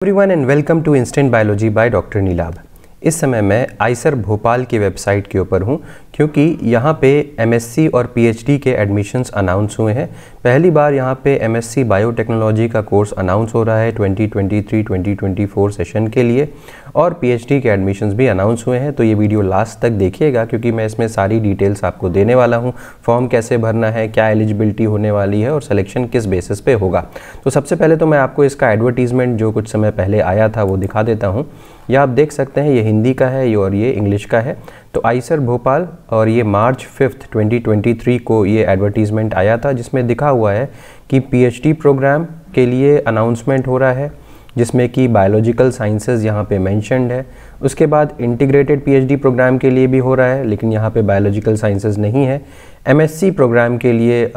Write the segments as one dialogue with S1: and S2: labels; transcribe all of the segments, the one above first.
S1: Everyone and welcome to instant biology by doctor Neelabh. इस समय मैं आइसर भोपाल की वेबसाइट के ऊपर हूं क्योंकि यहां पे एमएससी और पीएचडी के एडमिशन्स अनाउंस हुए हैं। पहली बार यहां पे एमएससी बायोटेक्नोलॉजी का कोर्स अनाउंस हो रहा है 2023-2024 सेशन के लिए, और पीएचडी के एडमिशन्स भी अनाउंस हुए हैं। तो ये वीडियो लास्ट तक देखिएगा क्योंकि मैं इसमें सारी डिटेल्स आपको देने वाला हूँ। फॉर्म कैसे भरना है, क्या एलिजिबिलिटी होने वाली है और सिलेक्शन किस बेसिस पे होगा। तो सबसे पहले तो मैं आपको इसका एडवर्टीजमेंट जो कुछ समय पहले आया था वो दिखा देता हूँ। यह आप देख सकते हैं, ये हिंदी का है और ये इंग्लिश का है। तो आइसर भोपाल, और ये मार्च 5 2023 को ये एडवर्टीजमेंट आया था जिसमें दिखा हुआ है कि पीएचडी प्रोग्राम के लिए अनाउंसमेंट हो रहा है जिसमें कि बायोलॉजिकल साइंसेज यहाँ पे मेंशन्ड है। उसके बाद इंटीग्रेटेड पीएचडी प्रोग्राम के लिए भी हो रहा है लेकिन यहाँ पे बायोलॉजिकल साइंसेज नहीं है। एमएससी प्रोग्राम के लिए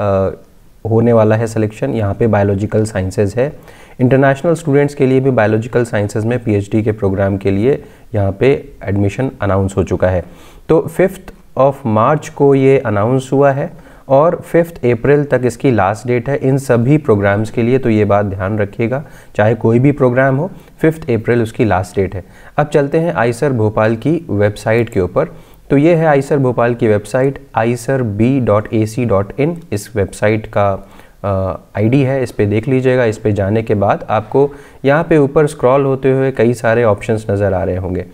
S1: होने वाला है सिलेक्शन, यहाँ पे बायोलॉजिकल साइंसेज है। इंटरनेशनल स्टूडेंट्स के लिए भी बायोलॉजिकल साइंसेज में पीएचडी के प्रोग्राम के लिए यहाँ पे एडमिशन अनाउंस हो चुका है। तो 5 मार्च को ये अनाउंस हुआ है और 5 अप्रैल तक इसकी लास्ट डेट है इन सभी प्रोग्राम्स के लिए। तो ये बात ध्यान रखिएगा, चाहे कोई भी प्रोग्राम हो, 5 अप्रैल उसकी लास्ट डेट है। अब चलते हैं आइसर भोपाल की वेबसाइट के ऊपर। तो ये है आइसर भोपाल की वेबसाइट iserb.ac.in। इस वेबसाइट का आईडी है, इस पे देख लीजिएगा। इस पे जाने के बाद आपको यहाँ पे ऊपर स्क्रॉल होते हुए कई सारे ऑप्शंस नज़र आ रहे होंगे,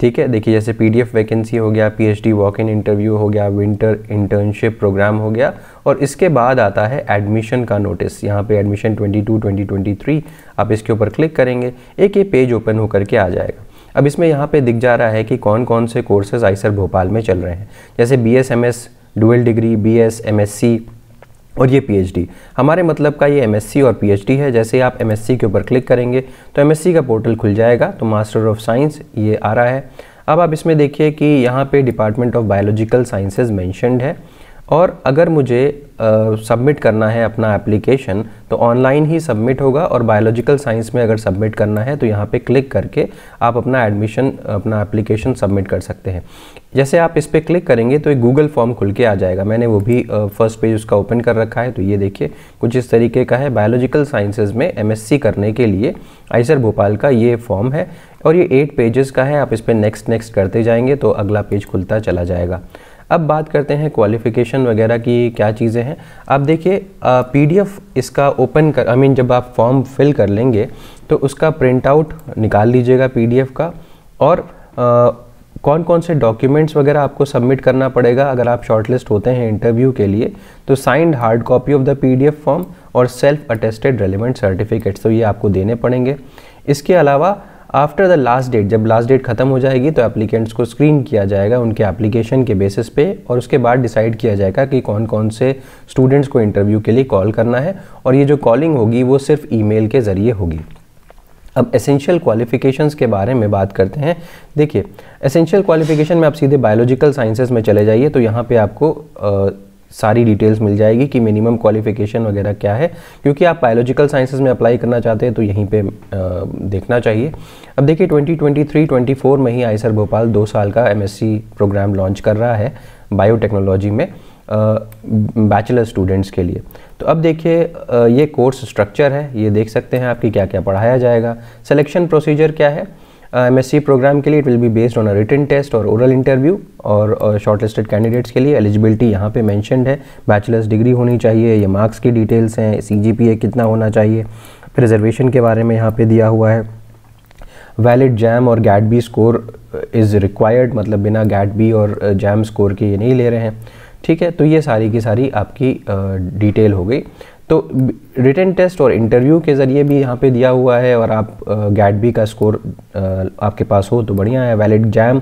S1: ठीक है। देखिए, जैसे पीडीएफ वैकेंसी हो गया, पीएचडी वॉक इन इंटरव्यू हो गया, विंटर इंटर्नशिप प्रोग्राम हो गया, और इसके बाद आता है एडमिशन का नोटिस। यहाँ पे एडमिशन 22-2023 आप इसके ऊपर क्लिक करेंगे, एक ये पेज ओपन होकर के आ जाएगा। अब इसमें यहाँ पे दिख जा रहा है कि कौन कौन से कोर्सेज आइसर भोपाल में चल रहे हैं, जैसे BSMS, dual degree, BS, MSc और ये पीएचडी। हमारे मतलब का ये एमएससी और पीएचडी है। जैसे आप एमएससी के ऊपर क्लिक करेंगे तो एमएससी का पोर्टल खुल जाएगा। तो मास्टर ऑफ साइंस ये आ रहा है। अब आप इसमें देखिए कि यहाँ पे department of biological sciences mentioned है, और अगर मुझे सबमिट करना है अपना एप्लीकेशन तो ऑनलाइन ही सबमिट होगा, और बायोलॉजिकल साइंस में अगर सबमिट करना है तो यहाँ पे क्लिक करके आप अपना एप्लीकेशन सबमिट कर सकते हैं। जैसे आप इस पर क्लिक करेंगे तो एक गूगल फॉर्म खुल के आ जाएगा। मैंने वो भी फर्स्ट पेज उसका ओपन कर रखा है। तो ये देखिए कुछ इस तरीके का है। बायोलॉजिकल साइंसेज में एमएससी करने के लिए आइसर भोपाल का ये फॉर्म है और ये 8 पेजेस का है। आप इस पर नेक्स्ट करते जाएंगे तो अगला पेज खुलता चला जाएगा। अब बात करते हैं क्वालिफ़िकेशन वगैरह की क्या चीज़ें हैं। आप देखिए पीडीएफ इसका ओपन कर जब आप फॉर्म फिल कर लेंगे तो उसका प्रिंट आउट निकाल लीजिएगा पीडीएफ का, और कौन कौन से डॉक्यूमेंट्स वगैरह आपको सबमिट करना पड़ेगा अगर आप शॉर्टलिस्ट होते हैं इंटरव्यू के लिए। तो signed hard copy of the PDF form और सेल्फ अटेस्टेड रेलिवेंट सर्टिफिकेट्स, तो ये आपको देने पड़ेंगे। इसके अलावा आफ्टर द लास्ट डेट, जब लास्ट डेट ख़त्म हो जाएगी तो एप्लीकेंट्स को स्क्रीन किया जाएगा उनके एप्लीकेशन के बेसिस पे, और उसके बाद डिसाइड किया जाएगा कि कौन कौन से स्टूडेंट्स को इंटरव्यू के लिए कॉल करना है, और ये जो कॉलिंग होगी वो सिर्फ ईमेल के ज़रिए होगी। अब एसेंशियल क्वालिफ़िकेशंस के बारे में बात करते हैं। देखिए, एसेंशियल क्वालिफ़िकेशन में आप सीधे बायोलॉजिकल साइंसेज में चले जाइए तो यहाँ पे आपको सारी डिटेल्स मिल जाएगी कि मिनिमम क्वालिफ़िकेशन वगैरह क्या है, क्योंकि आप बायोलॉजिकल साइंसेज में अप्लाई करना चाहते हैं तो यहीं पे देखना चाहिए। अब देखिए 2023-24 में ही आइसर भोपाल 2 साल का एमएससी प्रोग्राम लॉन्च कर रहा है बायोटेक्नोलॉजी में बैचलर स्टूडेंट्स के लिए। तो अब देखिए ये कोर्स स्ट्रक्चर है, ये देख सकते हैं आपकी क्या क्या पढ़ाया जाएगा। सिलेक्शन प्रोसीजर क्या है एमएससी प्रोग्राम के लिए, it will be based on a written test और ओरल इंटरव्यू, और शॉर्टलिस्टेड कैंडिडेट्स के लिए एलिजिबिलिटी यहाँ पे मेंशन्ड है। बैचलर्स डिग्री होनी चाहिए, ये मार्क्स की डिटेल्स हैं, सीजीपीए कितना होना चाहिए, रिजर्वेशन के बारे में यहाँ पे दिया हुआ है। वैलिड जैम और gate B score is required, मतलब बिना गैट बी और जैम स्कोर के ये नहीं ले रहे हैं, ठीक है। तो ये सारी की सारी आपकी डिटेल हो गई। तो रिटन टेस्ट और इंटरव्यू के ज़रिए भी यहाँ पे दिया हुआ है, और आप गैट बी का स्कोर आपके पास हो तो बढ़िया है। वैलिड जैम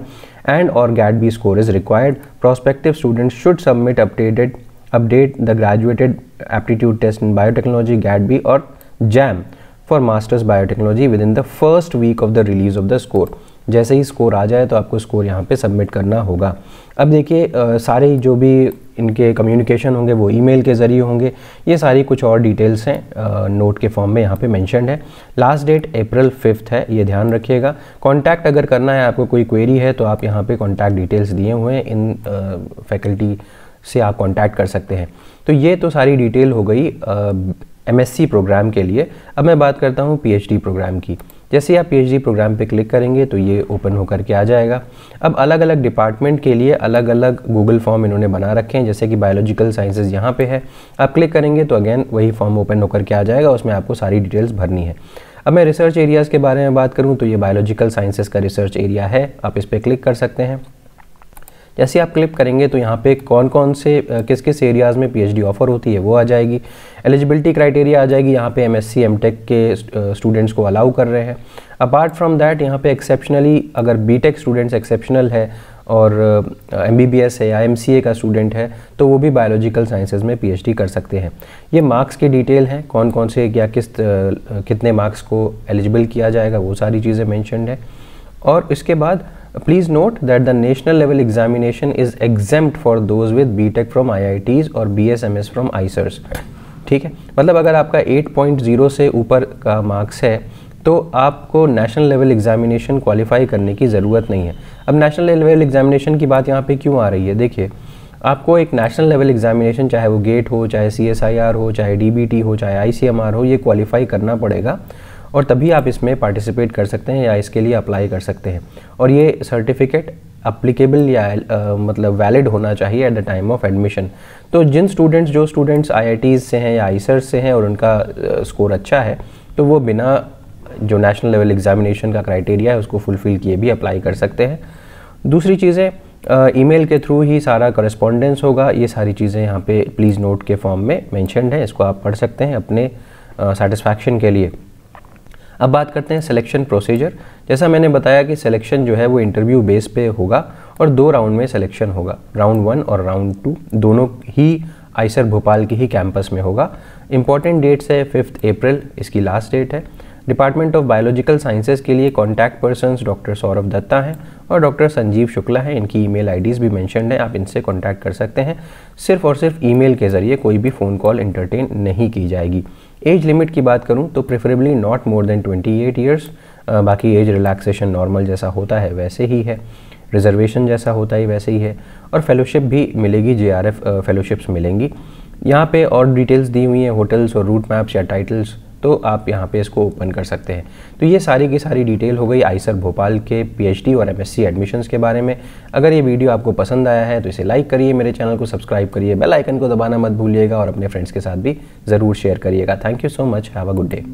S1: एंड और gate B score is required. Prospective students should submit update the graduated aptitude test in biotechnology, GAT B और JAM for masters biotechnology within the first week of the release of the score. जैसे ही score आ जाए तो आपको score यहाँ पे submit करना होगा। अब देखिए सारे जो भी इनके कम्युनिकेशन होंगे वो ईमेल के ज़रिए होंगे। ये सारी कुछ और डिटेल्स हैं नोट के फॉर्म में यहाँ पे मेंशन्ड है। लास्ट डेट अप्रैल 5 है, ये ध्यान रखिएगा। कॉन्टैक्ट अगर करना है, आपको कोई क्वेरी है तो आप यहाँ पे कॉन्टैक्ट डिटेल्स दिए हुए हैं, इन फैकल्टी से आप कॉन्टैक्ट कर सकते हैं। तो ये तो सारी डिटेल हो गई एमएससी प्रोग्राम के लिए। अब मैं बात करता हूँ पीएचडी प्रोग्राम की। जैसे ही आप पीएचडी प्रोग्राम पे क्लिक करेंगे तो ये ओपन होकर के आ जाएगा। अब अलग अलग डिपार्टमेंट के लिए अलग अलग गूगल फॉर्म इन्होंने बना रखे हैं, जैसे कि बायोलॉजिकल साइंसेज यहाँ पे है, आप क्लिक करेंगे तो अगेन वही फॉर्म ओपन होकर के आ जाएगा, उसमें आपको सारी डिटेल्स भरनी है। अब मैं रिसर्च एरियाज़ के बारे में बात करूँ तो ये बायोलॉजिकल साइंसेज का रिसर्च एरिया है, आप इस पर क्लिक कर सकते हैं। जैसे आप क्लिक करेंगे तो यहाँ पे कौन कौन से किस किस एरियाज़ में पीएचडी ऑफर होती है वो आ जाएगी। एलिजिबिलिटी क्राइटेरिया आ जाएगी, यहाँ पे एमएससी एमटेक के स्टूडेंट्स को अलाउ कर रहे हैं। अपार्ट फ्रॉम दैट यहाँ पे एक्सेप्शनली अगर बीटेक स्टूडेंट्स एक्सेप्शनल है और एमबीबीएस है या एमसीए का स्टूडेंट है तो वो भी बायोलॉजिकल साइंसेज में पीएचडी कर सकते हैं। ये मार्क्स की डिटेल हैं, कौन कौन से या कितने मार्क्स को एलिजिबल किया जाएगा वो सारी चीज़ें मेंशन्ड है। और इसके बाद please note that the national level examination is exempt for those with BTech from IITs और बीएसएमएस फ्रॉम आइसर्स। ठीक है, मतलब अगर आपका 8.0 से ऊपर का मार्क्स है तो आपको नेशनल लेवल एग्जामिनेशन क्वालिफाई करने की ज़रूरत नहीं है। अब नेशनल लेवल एग्जामिनेशन की बात यहाँ पे क्यों आ रही है, देखिए आपको एक नेशनल लेवल एग्जामिनेशन चाहे वो गेट हो, चाहे CSIR हो, चाहे DBT हो, चाहे ICMR हो, ये क्वालिफाई करना पड़ेगा और तभी आप इसमें पार्टिसिपेट कर सकते हैं या इसके लिए अप्लाई कर सकते हैं। और ये सर्टिफिकेट अप्लीकेबल या मतलब वैलिड होना चाहिए at the time of admission. तो जो स्टूडेंट्स IITs से हैं या आइसर्स से हैं और उनका स्कोर अच्छा है तो वो बिना जो नेशनल लेवल एग्जामिनेशन का क्राइटेरिया है उसको फुलफ़िल किए भी अप्लाई कर सकते हैं। दूसरी चीज़ें ईमेल के थ्रू ही सारा करस्पॉन्डेंस होगा, ये सारी चीज़ें यहाँ पे प्लीज़ नोट के फॉर्म में मेंशन्ड है, इसको आप पढ़ सकते हैं अपने सेटिस्फैक्शन के लिए। अब बात करते हैं सिलेक्शन प्रोसीजर। जैसा मैंने बताया कि सिलेक्शन जो है वो इंटरव्यू बेस पे होगा और 2 राउंड में सिलेक्शन होगा, राउंड 1 और राउंड 2 दोनों ही आइसर भोपाल की ही कैंपस में होगा। इंपॉर्टेंट डेट्स है 5 अप्रैल इसकी लास्ट डेट है। डिपार्टमेंट ऑफ बायोलॉजिकल साइंसेज के लिए contact persons doctor Saurabh Datta हैं और डॉक्टर संजीव शुक्ला हैं, इनकी ईमेल आईडीज़ भी मेंशन्ड है, आप इनसे कॉन्टैक्ट कर सकते हैं। सिर्फ और सिर्फ ईमेल के ज़रिए कोई भी फ़ोन कॉल एंटरटेन नहीं की जाएगी। एज लिमिट की बात करूं तो preferably not more than 28 years, बाकी एज रिलैक्सेशन नॉर्मल जैसा होता है वैसे ही है, रिजर्वेशन जैसा होता है वैसे ही है और फेलोशिप भी मिलेगी, JRF फेलोशिप्स मिलेंगी। यहाँ पे और डिटेल्स दी हुई हैं, होटल्स और रूट मैप्स या टाइटल्स, तो आप यहाँ पे इसको ओपन कर सकते हैं। तो ये सारी की सारी डिटेल हो गई आइसर भोपाल के PhD और MSc एडमिशन्स के बारे में। अगर ये वीडियो आपको पसंद आया है तो इसे लाइक करिए, मेरे चैनल को सब्सक्राइब करिए, बेल आइकन को दबाना मत भूलिएगा और अपने फ्रेंड्स के साथ भी ज़रूर शेयर करिएगा। Thank you so much, have a good day.